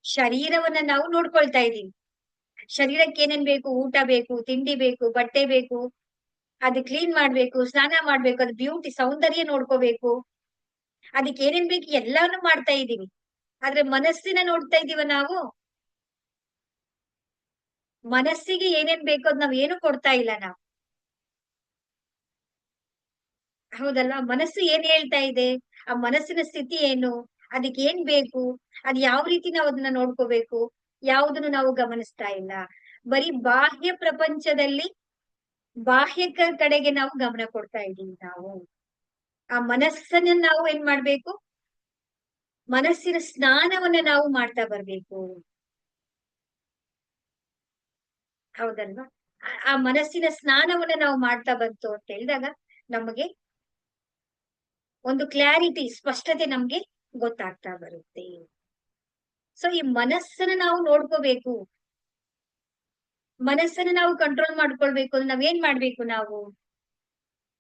ಶರೀರವನ್ನ ನಾವು ನೋಡ್ಕೊಳ್ತಾ ಇದೀವಿ. ಶರೀರಕ್ಕೆ ಏನೇನ್ ಬೇಕು? ಊಟ ಬೇಕು, ತಿಂಡಿ ಬೇಕು, ಬಟ್ಟೆ ಬೇಕು, ಅದು ಕ್ಲೀನ್ ಮಾಡ್ಬೇಕು, ಸ್ನಾನ ಮಾಡ್ಬೇಕು, ಅದು ಬ್ಯೂಟಿ ಸೌಂದರ್ಯ ನೋಡ್ಕೋಬೇಕು, ಅದಕ್ಕೆ ಏನೇನ್ ಬೇಕು ಎಲ್ಲಾನು ಮಾಡ್ತಾ ಇದೀವಿ. ಆದ್ರೆ ಮನಸ್ಸಿನ ನೋಡ್ತಾ ಇದೀವ ನಾವು? ಮನಸ್ಸಿಗೆ ಏನೇನ್ ಬೇಕು ಅದ್ ನಾವ್ ಏನು ಕೊಡ್ತಾ ಇಲ್ಲ ನಾವು. ಹೌದಲ್ವಾ? ಮನಸ್ಸು ಏನ್ ಹೇಳ್ತಾ ಇದೆ, ಆ ಮನಸ್ಸಿನ ಸ್ಥಿತಿ ಏನು, ಅದಕ್ಕೆ ಏನ್ ಬೇಕು, ಅದ್ ಯಾವ ರೀತಿ ನಾವು ಅದನ್ನ ನೋಡ್ಕೋಬೇಕು, ಯಾವುದನ್ನು ನಾವು ಗಮನಿಸ್ತಾ ಇಲ್ಲ. ಬರೀ ಬಾಹ್ಯ ಪ್ರಪಂಚದಲ್ಲಿ ಬಾಹ್ಯ ಕಡೆಗೆ ನಾವು ಗಮನ ಕೊಡ್ತಾ ಇದೀವಿ ನಾವು. ಆ ಮನಸ್ಸನ್ನ ನಾವು ಏನ್ ಮಾಡ್ಬೇಕು? ಮನಸ್ಸಿನ ಸ್ನಾನವನ್ನ ನಾವು ಮಾಡ್ತಾ ಬರ್ಬೇಕು. ಹೌದಲ್ವಾ? ಆ ಮನಸ್ಸಿನ ಸ್ನಾನವನ್ನ ನಾವು ಮಾಡ್ತಾ ಬಂತು ಅಂತ ಹೇಳಿದಾಗ ನಮಗೆ ಒಂದು ಕ್ಲಾರಿಟಿ, ಸ್ಪಷ್ಟತೆ ನಮ್ಗೆ ಗೊತ್ತಾಗ್ತಾ ಬರುತ್ತೆ. ಸೊ ಈ ಮನಸ್ಸನ್ನ ನಾವು ನೋಡ್ಕೋಬೇಕು, ಮನಸ್ಸನ್ನ ನಾವು ಕಂಟ್ರೋಲ್ ಮಾಡ್ಕೊಳ್ಬೇಕು ಅಂದ್ರೆ ನಾವೇನ್ ಮಾಡ್ಬೇಕು? ನಾವು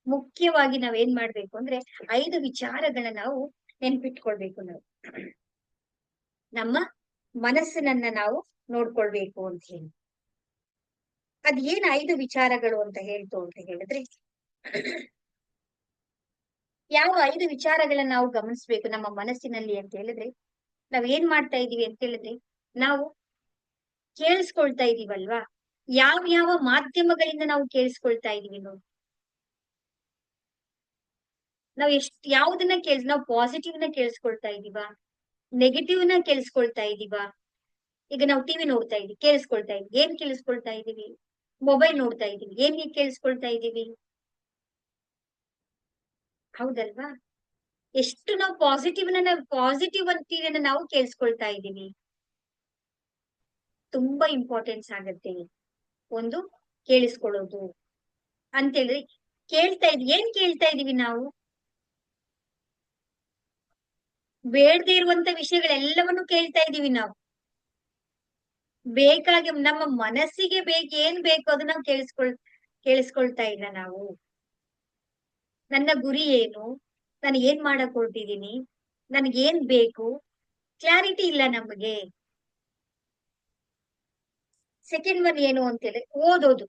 ಮುಖ್ಯವಾಗಿ ನಾವೇನ್ ಮಾಡ್ಬೇಕು ಅಂದ್ರೆ 5 ವಿಚಾರಗಳನ್ನ ನಾವು ನೆನ್ಪಿಟ್ಕೊಳ್ಬೇಕು. ನಾವು ನಮ್ಮ ಮನಸ್ಸನ್ನ ನಾವು ನೋಡ್ಕೊಳ್ಬೇಕು ಅಂತ ಹೇಳಿ. ಅದ್ ಏನ್ 5 ವಿಚಾರಗಳು ಅಂತ ಹೇಳ್ತು ಅಂತ ಹೇಳಿದ್ರೆ, ಯಾವ 5 ವಿಚಾರಗಳನ್ನ ನಾವು ಗಮನಿಸ್ಬೇಕು ನಮ್ಮ ಮನಸ್ಸಿನಲ್ಲಿ ಅಂತ ಹೇಳಿದ್ರೆ, ನಾವ್ ಏನ್ ಮಾಡ್ತಾ ಇದೀವಿ ಅಂತ ಹೇಳಿದ್ರೆ, ನಾವು ಕೇಳಿಸ್ಕೊಳ್ತಾ ಇದೀವಲ್ವಾ, ಯಾವ ಯಾವ ಮಾಧ್ಯಮಗಳಿಂದ ನಾವು ಕೇಳಿಸ್ಕೊಳ್ತಾ ಇದೀವಿ ನೋಡಿ. ನಾವ್ ಯಾವ್ದನ್ನ ನಾವು ಪಾಸಿಟಿವ್ ನ ಕೇಳಿಸ್ಕೊಳ್ತಾ ಇದೀವ, ನೆಗೆಟಿವ್ ನ ಕೇಳಿಸ್ಕೊಳ್ತಾ ಇದೀವ? ಈಗ ನಾವು ಟಿವಿ ನೋಡ್ತಾ ಇದೀವಿ, ಕೇಳಿಸ್ಕೊಳ್ತಾ ಇದೀವಿ, ಏನ್ ಕೇಳಿಸ್ಕೊಳ್ತಾ ಇದೀವಿ? ಮೊಬೈಲ್ ನೋಡ್ತಾ ಇದೀವಿ, ಏನ್ ಕೇಳಿಸ್ಕೊಳ್ತಾ ಇದೀವಿ? ಹೌದಲ್ವಾ? ಎಷ್ಟು ನಾವು ಪಾಸಿಟಿವ್ ಅಂತೀವನ್ನ ನಾವು ಕೇಳಿಸ್ಕೊಳ್ತಾ ಇದೀವಿ. ತುಂಬಾ ಇಂಪಾರ್ಟೆನ್ಸ್ ಆಗತ್ತೆ ಒಂದು ಕೇಳಿಸ್ಕೊಳ್ಳೋದು ಅಂತ ಹೇಳಿದ್ರೆ. ಏನ್ ಕೇಳ್ತಾ ಇದೀವಿ ನಾವು? ಬೇಡದೇ ಇರುವಂತ ವಿಷಯಗಳೆಲ್ಲವನ್ನು ಕೇಳ್ತಾ ಇದೀವಿ ನಾವು. ಬೇಕಾಗಿ ನಮ್ಮ ಮನಸ್ಸಿಗೆ ಏನ್ ಬೇಕು ಅದನ್ನ ನಾವು ಕೇಳಿಸ್ಕೊಳ್ತಾ ಇಲ್ಲ ನಾವು. ನನ್ನ ಗುರಿ ಏನು, ನಾನು ಏನ್ ಮಾಡಕ್ ಹೊರಟಿದೀನಿ, ನನ್ಗೇನ್ ಬೇಕು, ಕ್ಲಾರಿಟಿ ಇಲ್ಲ ನಮಗೆ. ಸೆಕೆಂಡ್ ಒನ್ ಏನು ಅಂತೇಳಿ ಓದೋದು.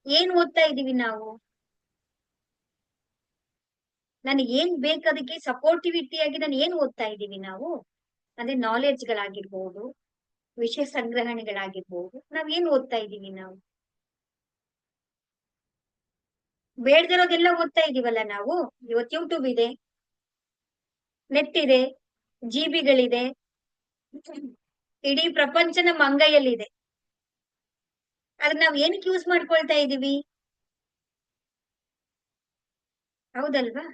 ಏನ್ ಓದ್ತಾ ಇದೀವಿ ನಾವು? ನನಗೆ ಏನ್ ಬೇಕು ಅದಕ್ಕೆ ಸಪೋರ್ಟಿವಿಟಿ ಆಗಿ ನಾನು ಏನ್ ಓದ್ತಾ ಇದೀವಿ ನಾವು? ಅಂದ್ರೆ ನಾಲೆಡ್ಜ್ ಗಳಾಗಿರ್ಬೋದು, ವಿಷಯ ಸಂಗ್ರಹಣೆಗಳಾಗಿರ್ಬೋದು, ನಾವ್ ಏನ್ ಓದ್ತಾ ಇದೀವಿ ನಾವು? ಬೇಡದಿರೋದೆಲ್ಲ ಓದ್ತಾ ಇದೀವಲ್ಲ ನಾವು. ಇವತ್ತು ಯೂಟ್ಯೂಬ್ ಇದೆ, ನೆಟ್ ಇದೆ, ಜಿಬಿಗಳಿದೆ, ಇಡೀ ಪ್ರಪಂಚ ನಮ್ಮ ಅಂಗೈಯಲ್ಲಿದೆ. ಅದ್ರ ನಾವ್ ಏನಕ್ಕೆ ಯೂಸ್ ಮಾಡ್ಕೊಳ್ತಾ ಇದೀವಿ? ಹೌದಲ್ವಾ?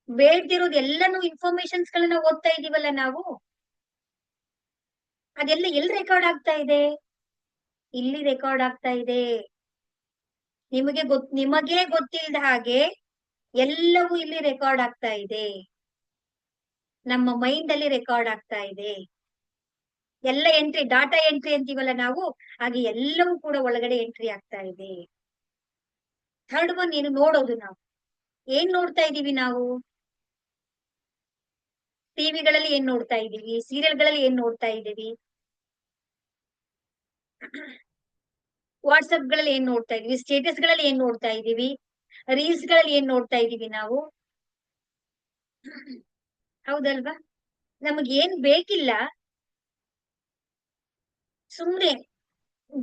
ಬೇಡ್ದಿರೋದು ಎಲ್ಲಾನು ಇನ್ಫಾರ್ಮೇಶನ್ಸ್ ಗಳನ್ನ ಓದ್ತಾ ಇದೀವಲ್ಲ ನಾವು. ಅದೆಲ್ಲ ಎಲ್ಲಿ ರೆಕಾರ್ಡ್ ಆಗ್ತಾ ಇದೆ? ಇಲ್ಲಿ ರೆಕಾರ್ಡ್ ಆಗ್ತಾ ಇದೆ. ನಿಮಗೆ ಗೊತ್ತಿಲ್ಲದ ಹಾಗೆ ಎಲ್ಲವೂ ಇಲ್ಲಿ ರೆಕಾರ್ಡ್ ಆಗ್ತಾ ಇದೆ. ನಮ್ಮ ಮೈಂಡ್ ಅಲ್ಲಿ ರೆಕಾರ್ಡ್ ಆಗ್ತಾ ಇದೆ. ಎಲ್ಲ ಎಂಟ್ರಿ, ಡಾಟಾ ಎಂಟ್ರಿ ಅಂತೀವಲ್ಲ ನಾವು, ಹಾಗೆ ಎಲ್ಲವೂ ಕೂಡ ಒಳಗಡೆ ಎಂಟ್ರಿ ಆಗ್ತಾ ಇದೆ. ಥರ್ಡ್ ಒನ್ ಏನು? ನೋಡೋದು. ನಾವು ಏನ್ ನೋಡ್ತಾ ಇದೀವಿ ನಾವು? ಟಿವಿಗಳಲ್ಲಿ ಏನ್ ನೋಡ್ತಾ ಇದೀವಿ, ಸೀರಿಯಲ್ಗಳಲ್ಲಿ ಏನ್ ನೋಡ್ತಾ ಇದೀವಿ, ವಾಟ್ಸಪ್ ಗಳಲ್ಲಿ ಏನ್ ನೋಡ್ತಾ ಇದೀವಿ, ಸ್ಟೇಟಸ್ ಗಳಲ್ಲಿ ಏನ್ ನೋಡ್ತಾ ಇದೀವಿ, ರೀಲ್ಸ್ ಗಳಲ್ಲಿ ಏನ್ ನೋಡ್ತಾ ಇದೀವಿ ನಾವು? ಹೌದಲ್ವಾ? ನಮಗ್ ಏನ್ ಬೇಕಿಲ್ಲ, ಸುಮ್ನೆ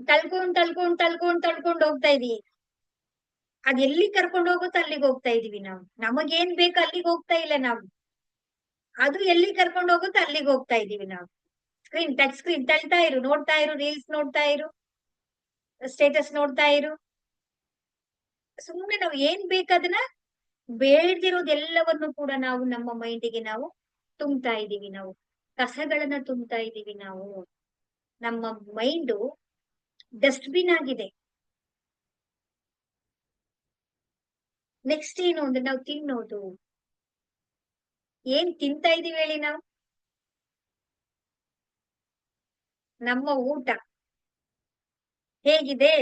ತಳ್ಕೊಂಡ್ ಹೋಗ್ತಾ ಇದೀವಿ. ಅದ್ ಎಲ್ಲಿ ಕರ್ಕೊಂಡು ಹೋಗುತ್ತೋ ಅಲ್ಲಿಗೆ ಹೋಗ್ತಾ ಇದೀವಿ ನಾವು. ನಮಗೇನ್ ಬೇಕು ಅಲ್ಲಿಗೆ ಹೋಗ್ತಾ ಇಲ್ಲ ನಾವು. ಅದು ಎಲ್ಲಿ ಕರ್ಕೊಂಡು ಹೋಗುತ್ತೋ ಅಲ್ಲಿಗೆ ಹೋಗ್ತಾ ಇದೀವಿ ನಾವು. ಟಚ್ ಸ್ಕ್ರೀನ್ ತಳ್ತಾ ಇರು, ನೋಡ್ತಾ ಇರು, ರೀಲ್ಸ್ ನೋಡ್ತಾ ಇರು, ಸ್ಟೇಟಸ್ ನೋಡ್ತಾ ಇರು. ಸುಮ್ನೆ ನಾವ್ ಏನ್ ಬೇಕದನ್ನ ಬೇಡದಿರೋದೆಲ್ಲವನ್ನು ಕೂಡ ನಾವು ನಮ್ಮ ಮೈಂಡಿಗೆ ನಾವು ತುಂಬ್ತಾ ಇದೀವಿ. ನಾವು ಕಸಗಳನ್ನ ತುಂಬ್ತಾ ಇದೀವಿ. ನಾವು ನಮ್ಮ ಮೈಂಡು ಡಸ್ಟ್ಬಿನ್ ಆಗಿದೆ. ನೆಕ್ಸ್ಟ್ ಏನು ಅಂದ್ರೆ ನಾವು ತಿನ್ನೋದು. ಏನ್ ತಿಂತಾ ಇದೀವಿ ಹೇಳಿ ನಾವು? ನಮ್ಮ ಊಟ ಹೇಗಿದೆ?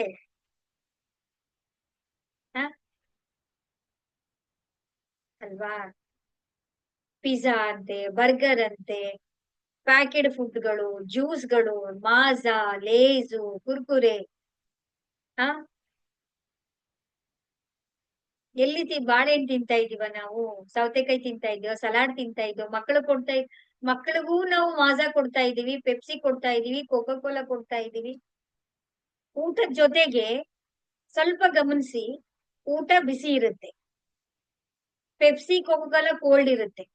ಹ ಅಲ್ವಾ? ಪಿಜ್ಜಾ ಅಂತೆ, ಬರ್ಗರ್ ಅಂತೆ, ಪ್ಯಾಕೆಡ್ ಫುಡ್ಗಳು, ಜ್ಯೂಸ್ಗಳು, ಮಾಜಾ, ಲೇಸು, ಕುರ್ಕುರೆ. ಹ ಬಾಳೆಹಣ್ಣು ತಿಂತಾ ಇದೀವ ನಾವು? ಸೌತೆಕಾಯಿ ತಿಂತಾ ಇದೀವ? ಸಲಾಡ್ ತಿಂತಾ ಇದೀವ? ಮಕ್ಕಳಿಗೂ ನಾವು ಮಾಜಾ ಕೊಡ್ತಾ ಇದೀವಿ, ಪೆಪ್ಸಿ ಕೊಡ್ತಾ ಇದೀವಿ, ಕೋಕಾ ಕೋಲಾ ಕೊಡ್ತಾ ಇದೀವಿ. ಊಟದ ಜೊತೆಗೆ ಸ್ವಲ್ಪ ಗಮನಿಸಿ, ಊಟ ಬಿಸಿ ಇರುತ್ತೆ, ಪೆಪ್ಸಿ ಕೋಕಾ ಕೋಲಾ ಕೋಲ್ಡ್ ಇರುತ್ತೆ.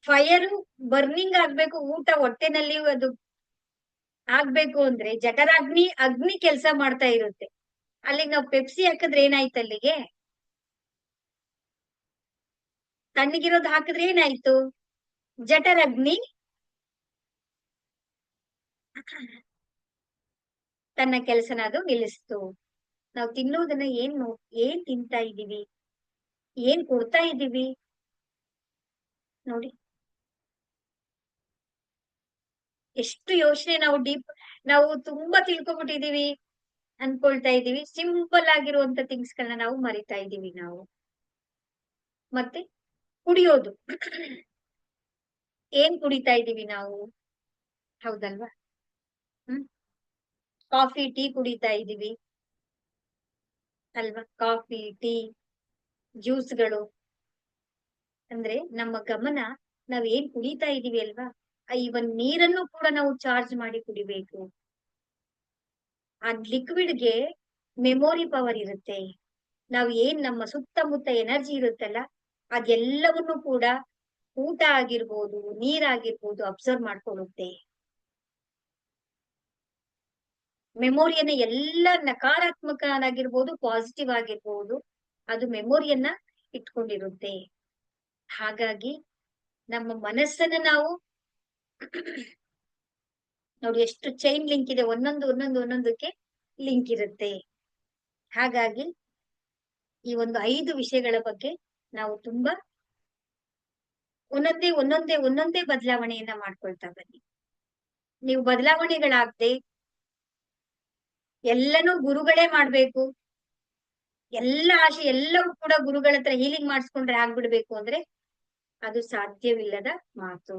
ಫೈರ್ ಬರ್ನಿಂಗ್ ಆಗ್ಬೇಕು, ಊಟ ಹೊಟ್ಟೆನಲ್ಲಿ ಅದು ಆಗ್ಬೇಕು ಅಂದ್ರೆ ಅಗ್ನಿ ಕೆಲಸ ಮಾಡ್ತಾ ಇರುತ್ತೆ. ಅಲ್ಲಿಗೆ ನಾವು ಪೆಪ್ಸಿ ಹಾಕಿದ್ರೆ ಏನಾಯ್ತು? ಅಲ್ಲಿಗೆ ತಣ್ಣಗಿರೋದು ಹಾಕಿದ್ರೆ ಏನಾಯ್ತು? ಜಠರಾಗ್ನಿ ತನ್ನ ಕೆಲಸನ ಅದು ನಿಲ್ಲಿಸ್ತು. ನಾವು ತಿನ್ನೋದನ್ನ ಏನ್ ತಿಂತಾ ಇದೀವಿ, ಏನ್ ಕೊಡ್ತಾ ಇದೀವಿ ನೋಡಿ. ಎಷ್ಟು ಯೋಚನೆ ನಾವು ತುಂಬಾ ತಿಳ್ಕೊಬಿಟ್ಟಿದೀವಿ ಅನ್ಕೊಳ್ತಾ ಇದೀವಿ. ಸಿಂಪಲ್ ಆಗಿರುವಂತ ಥಿಂಗ್ಸ್ ಗಳನ್ನ ನಾವು ಮರಿತಾ ಇದೀವಿ ನಾವು. ಮತ್ತೆ ಕುಡಿಯೋದು ಏನ್ ಕುಡಿತಾ ಇದೀವಿ ನಾವು? ಹೌದಲ್ವಾ? ಹ್ಮ್ ಕಾಫಿ ಟೀ ಕುಡಿತಾ ಇದೀವಿ ಅಲ್ವಾ? ಕಾಫಿ ಟೀ ಜ್ಯೂಸ್ಗಳು ಅಂದ್ರೆ ನಮ್ಮ ಗಮನ ನಾವ್ ಏನ್ ಕುಡಿತಾ ಇದೀವಿ ಅಲ್ವಾ? ಇವನ್ ನೀರನ್ನು ಕೂಡ ನಾವು ಚಾರ್ಜ್ ಮಾಡಿ ಕುಡಿಬೇಕು. ಆ ಲಿಕ್ವಿಡ್ಗೆ ಮೆಮೊರಿ ಪವರ್ ಇರುತ್ತೆ. ನಾವ್ ಏನ್ ನಮ್ಮ ಸುತ್ತಮುತ್ತ ಎನರ್ಜಿ ಇರುತ್ತಲ್ಲ, ಅದೆಲ್ಲವನ್ನು ಕೂಡ ಊಟ ಆಗಿರ್ಬೋದು, ನೀರಾಗಿರ್ಬೋದು ಅಬ್ಸರ್ವ್ ಮಾಡ್ಕೊಳ್ಳುತ್ತೆ. ಮೆಮೊರಿಯನ್ನ ಎಲ್ಲ ನಕಾರಾತ್ಮಕ ಆಗಿರ್ಬೋದು, ಪಾಸಿಟಿವ್ ಆಗಿರ್ಬೋದು, ಅದು ಮೆಮೊರಿಯನ್ನ ಇಟ್ಕೊಂಡಿರುತ್ತೆ. ಹಾಗಾಗಿ ನಮ್ಮ ಮನಸ್ಸನ್ನ ನಾವು ನೋಡಿ, ಎಷ್ಟು ಚೈನ್ ಲಿಂಕ್ ಇದೆ, ಒಂದೊಂದಕ್ಕೆ ಲಿಂಕ್ ಇರುತ್ತೆ. ಹಾಗಾಗಿ ಈ ಒಂದು 5 ವಿಷಯಗಳ ಬಗ್ಗೆ ನಾವು ತುಂಬಾ ಒಂದೊಂದೇ ಬದಲಾವಣೆಯನ್ನ ಮಾಡ್ಕೊಳ್ತಾ ಬನ್ನಿ. ನೀವು ಬದಲಾವಣೆಗಳಾಗದೆ ಎಲ್ಲನೂ ಗುರುಗಳೇ ಮಾಡ್ಬೇಕು, ಎಲ್ಲ ಆಶೆ ಎಲ್ಲವೂ ಕೂಡ ಗುರುಗಳ ಹತ್ರ ಹೀಲಿಂಗ್ ಮಾಡಿಸ್ಕೊಂಡ್ರೆ ಆಗ್ಬಿಡ್ಬೇಕು ಅಂದ್ರೆ ಅದು ಸಾಧ್ಯವಿಲ್ಲದ ಮಾತು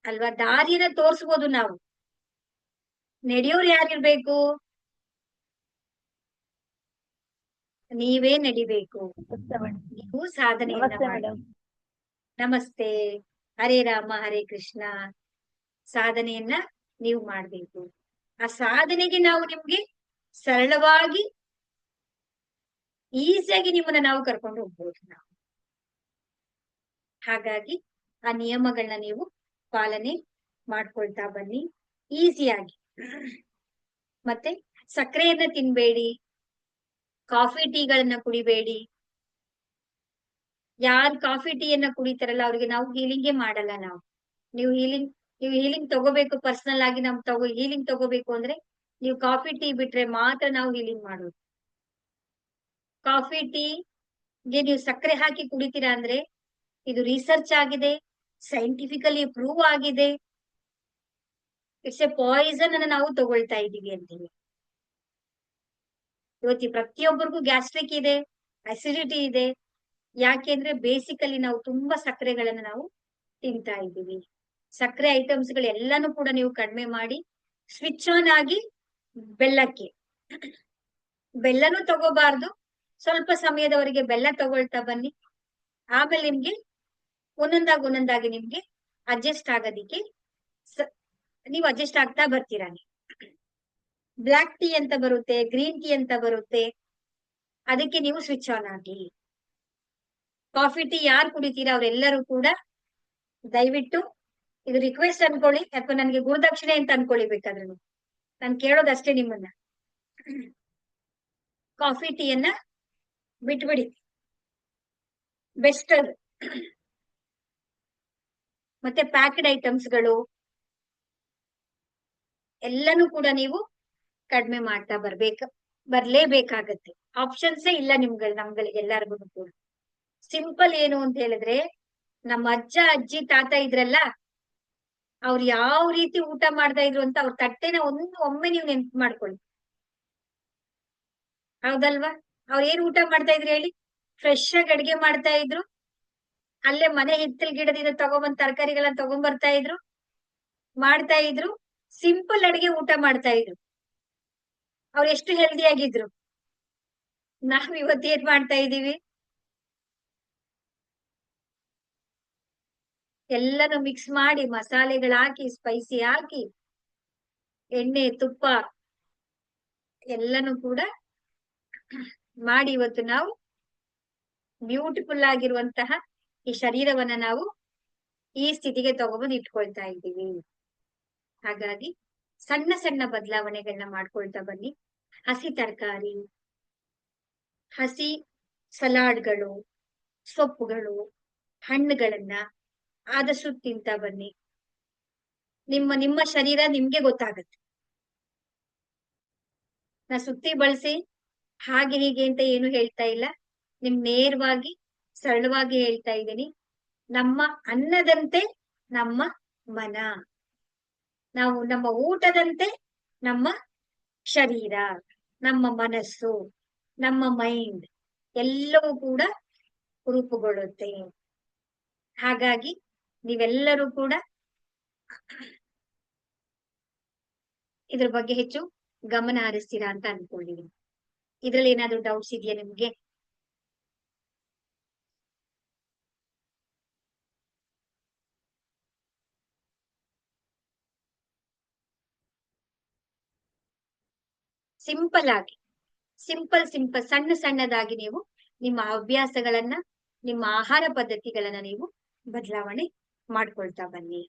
ಅಲ್ವಾ? ದಾರಿನ ತೋರ್ಸ್ಬೋದು ನಾವು, ನಡೆಯೋರು ಯಾರಿರ್ಬೇಕು? ನೀವೇ ನಡಿಬೇಕು. ನೀವು ಸಾಧನೆಯನ್ನ ಮಾಡಿ. ನಮಸ್ತೆ. ಹರೇ ರಾಮ ಹರೇ ಕೃಷ್ಣ. ಸಾಧನೆಯನ್ನ ನೀವು ಮಾಡ್ಬೇಕು. ಆ ಸಾಧನೆಗೆ ನಾವು ನಿಮ್ಗೆ ಸರಳವಾಗಿ ಈಸಿಯಾಗಿ ನಿಮ್ಮನ್ನ ನಾವು ಕರ್ಕೊಂಡು ಹೋಗ್ಬೋದು ನಾವು. ಹಾಗಾಗಿ ಆ ನಿಯಮಗಳನ್ನ ನೀವು ಪಾಲನೆ ಮಾಡ್ಕೊಳ್ತಾ ಬನ್ನಿ ಈಸಿಯಾಗಿ. ಮತ್ತೆ ಸಕ್ಕರೆಯನ್ನ ತಿನ್ಬೇಡಿ, ಕಾಫಿ ಟೀಗಳನ್ನ ಕುಡಿಬೇಡಿ. ಯಾರು ಕಾಫಿ ಟೀಯನ್ನ ಕುಡಿತಾರಲ್ಲ ಅವ್ರಿಗೆ ನಾವು ಹೀಲಿಂಗೇ ಮಾಡಲ್ಲ. ನೀವು ಹೀಲಿಂಗ್ ತಗೋಬೇಕು, ಪರ್ಸನಲ್ ಆಗಿ ಹೀಲಿಂಗ್ ತಗೋಬೇಕು ಅಂದ್ರೆ ನೀವು ಕಾಫಿ ಟೀ ಬಿಟ್ರೆ ಮಾತ್ರ ನಾವು ಹೀಲಿಂಗ್ ಮಾಡೋದು. ಕಾಫಿ ಟೀಗೆ ನೀವು ಸಕ್ಕರೆ ಹಾಕಿ ಕುಡಿತೀರಾ ಅಂದ್ರೆ ಇದು ರಿಸರ್ಚ್ ಆಗಿದೆ, ಸೈಂಟಿಫಿಕಲಿ ಪ್ರೂವ್ ಆಗಿದೆ. ಇಟ್ಸ್ ಎ ಪಾಯ್ಸನ್ ಅನ್ನ ನಾವು ತಗೊಳ್ತಾ ಇದೀವಿ ಅಂತೀವಿ. ಇವತ್ತಿ ಪ್ರತಿಯೊಬ್ಬರಿಗೂ ಗ್ಯಾಸ್ಟ್ರಿಕ್ ಇದೆ, ಅಸಿಡಿಟಿ ಇದೆ. ಯಾಕೆಂದ್ರೆ ಬೇಸಿಕಲಿ ನಾವು ತುಂಬಾ ಸಕ್ಕರೆಗಳನ್ನ ನಾವು ತಿಂತಾ ಇದ್ದೀವಿ. ಸಕ್ಕರೆ ಐಟಮ್ಸ್ ಗಳು ಎಲ್ಲಾನು ಕೂಡ ನೀವು ಕಡಿಮೆ ಮಾಡಿ ಸ್ವಿಚ್ ಆನ್ ಆಗಿ ಬೆಲ್ಲನೂ ತಗೋಬಾರ್ದು. ಸ್ವಲ್ಪ ಸಮಯದವರೆಗೆ ಬೆಲ್ಲ ತಗೊಳ್ತಾ ಬನ್ನಿ. ಆಮೇಲೆ ನಿಮ್ಗೆ ಒಂದೊಂದಾಗಿ ನಿಮ್ಗೆ ಅಡ್ಜಸ್ಟ್ ಆಗೋದಿಕ್ಕೆ ನೀವು ಅಡ್ಜಸ್ಟ್ ಆಗ್ತಾ ಬರ್ತೀರಾ. ಬ್ಲಾಕ್ ಟೀ ಅಂತ ಬರುತ್ತೆ, ಗ್ರೀನ್ ಟೀ ಅಂತ ಬರುತ್ತೆ, ಅದಕ್ಕೆ ನೀವು ಸ್ವಿಚ್ ಆನ್ ಆಗಿ. ಕಾಫಿ ಟೀ ಯಾರು ಕುಡಿತೀರಾ ಅವರೆಲ್ಲರೂ ಕೂಡ ದಯವಿಟ್ಟು ಇದು ರಿಕ್ವೆಸ್ಟ್ ಅನ್ಕೊಳ್ಳಿ, ಅಥವಾ ನನ್ಗೆ ಗುರುದಕ್ಷಿಣೆ ಅಂತ ಅನ್ಕೊಳ್ಳಿ. ಬೇಕಾದ್ರೆ ನಾನು ಕೇಳೋದಷ್ಟೇ ನಿಮ್ಮನ್ನ. ಕಾಫಿ ಟೀಯನ್ನ ಬಿಟ್ಬಿಡಿ, ಬೆಸ್ಟ್ ಅದು. ಮತ್ತೆ ಪ್ಯಾಕ್ಡ್ ಐಟಮ್ಸ್ಗಳು ಎಲ್ಲನೂ ಕೂಡ ನೀವು ಕಡಿಮೆ ಮಾಡ್ತಾ ಬರ್ಲೇಬೇಕಾಗತ್ತೆ. ಆಪ್ಷನ್ಸೇ ಇಲ್ಲ ನಮ್ಗಳಿಗೆ ಎಲ್ಲರಿಗೂ ಕೂಡ. ಸಿಂಪಲ್ ಏನು ಅಂತ ಹೇಳಿದ್ರೆ, ನಮ್ಮ ಅಜ್ಜ ಅಜ್ಜಿ ತಾತ ಇದ್ರಲ್ಲ, ಅವ್ರು ಯಾವ ರೀತಿ ಊಟ ಮಾಡ್ತಾ ಇದ್ರು ಅಂತ ಅವ್ರ ತಟ್ಟೆನ ಒಮ್ಮೆ ನೀವು ನೆನ್ಪು ಮಾಡ್ಕೊಳ್ಳಿ. ಹೌದಲ್ವಾ? ಅವ್ರು ಏನ್ ಊಟ ಮಾಡ್ತಾ ಇದ್ರು ಹೇಳಿ? ಫ್ರೆಶ್ ಆಗಿ ಅಡಿಗೆ ಮಾಡ್ತಾ ಇದ್ರು, ಅಲ್ಲೇ ಮನೆ ಹಿತ್ತಲ್ ಗಿಡದಿಂದ ತಗೊಂಬಂದ್ ತರಕಾರಿಗಳನ್ನ ಮಾಡ್ತಾ ಇದ್ರು, ಸಿಂಪಲ್ ಅಡಿಗೆ ಊಟ ಮಾಡ್ತಾ ಇದ್ರು. ಅವ್ರು ಎಷ್ಟು ಹೆಲ್ದಿ ಆಗಿದ್ರು. ನಾವ್ ಇವತ್ತು ಏನ್ ಮಾಡ್ತಾ ಇದೀವಿ? ಎಲ್ಲಾನು ಮಿಕ್ಸ್ ಮಾಡಿ, ಮಸಾಲೆಗಳು ಹಾಕಿ, ಸ್ಪೈಸಿ ಹಾಕಿ, ಎಣ್ಣೆ ತುಪ್ಪ ಎಲ್ಲಾನು ಕೂಡ ಮಾಡಿ ಇವತ್ತು ನಾವು ಬ್ಯೂಟಿಫುಲ್ ಆಗಿರುವಂತಹ ಈ ಶರೀರವನ್ನ ನಾವು ಈ ಸ್ಥಿತಿಗೆ ತಗೊಬಂದು ಇಟ್ಕೊಳ್ತಾ ಇದ್ದೀವಿ. ಹಾಗಾಗಿ ಸಣ್ಣ ಸಣ್ಣ ಬದಲಾವಣೆಗಳನ್ನ ಮಾಡ್ಕೊಳ್ತಾ ಬನ್ನಿ. ಹಸಿ ತರಕಾರಿ, ಹಸಿ ಸಲಾಡ್ಗಳು, ಸೊಪ್ಪುಗಳು, ಹಣ್ಣುಗಳನ್ನ ಆದಷ್ಟು ತಿಂತ ಬನ್ನಿ. ನಿಮ್ಮ ಶರೀರ ನಿಮ್ಗೆ ಗೊತ್ತಾಗತ್ತೆ. ನಾ ಸುತ್ತಿ ಬಳಸಿ ಹಾಗೆ ಹೀಗೆ ಅಂತ ಏನು ಹೇಳ್ತಾ ಇಲ್ಲ, ನೇರವಾಗಿ ಸರಳವಾಗಿ ಹೇಳ್ತಾ ಇದ್ದೀನಿ. ನಮ್ಮ ಅನ್ನದಂತೆ ನಮ್ಮ ಮನ, ನಮ್ಮ ಊಟದಂತೆ ನಮ್ಮ ಶರೀರ, ನಮ್ಮ ಮನಸ್ಸು, ನಮ್ಮ ಮೈಂಡ್ ಎಲ್ಲವೂ ಕೂಡ ರೂಪುಗೊಳ್ಳುತ್ತೆ. ಹಾಗಾಗಿ ನೀವೆಲ್ಲರೂ ಕೂಡ ಇದ್ರ ಬಗ್ಗೆ ಹೆಚ್ಚು ಗಮನ ಹರಿಸ್ತೀರಾ ಅಂತ ಅನ್ಕೊಂಡಿದ್ದೀನಿ. ಇದ್ರಲ್ಲಿ ಏನಾದ್ರು ಡೌಟ್ಸ್ ಇದೆಯಾ ನಿಮ್ಗೆ? ಸಿಂಪಲ್ ಸಣ್ಣ ಸಣ್ಣದಾಗಿ ನೀವು ನಿಮ್ಮ ಹವ್ಯಾಸಗಳನ್ನ, ನಿಮ್ಮ ಆಹಾರ ಪದ್ಧತಿಗಳನ್ನ ನೀವು ಬದಲಾವಣೆ ಮಾಡ್ಕೊಳ್ತಾ ಬನ್ನಿ.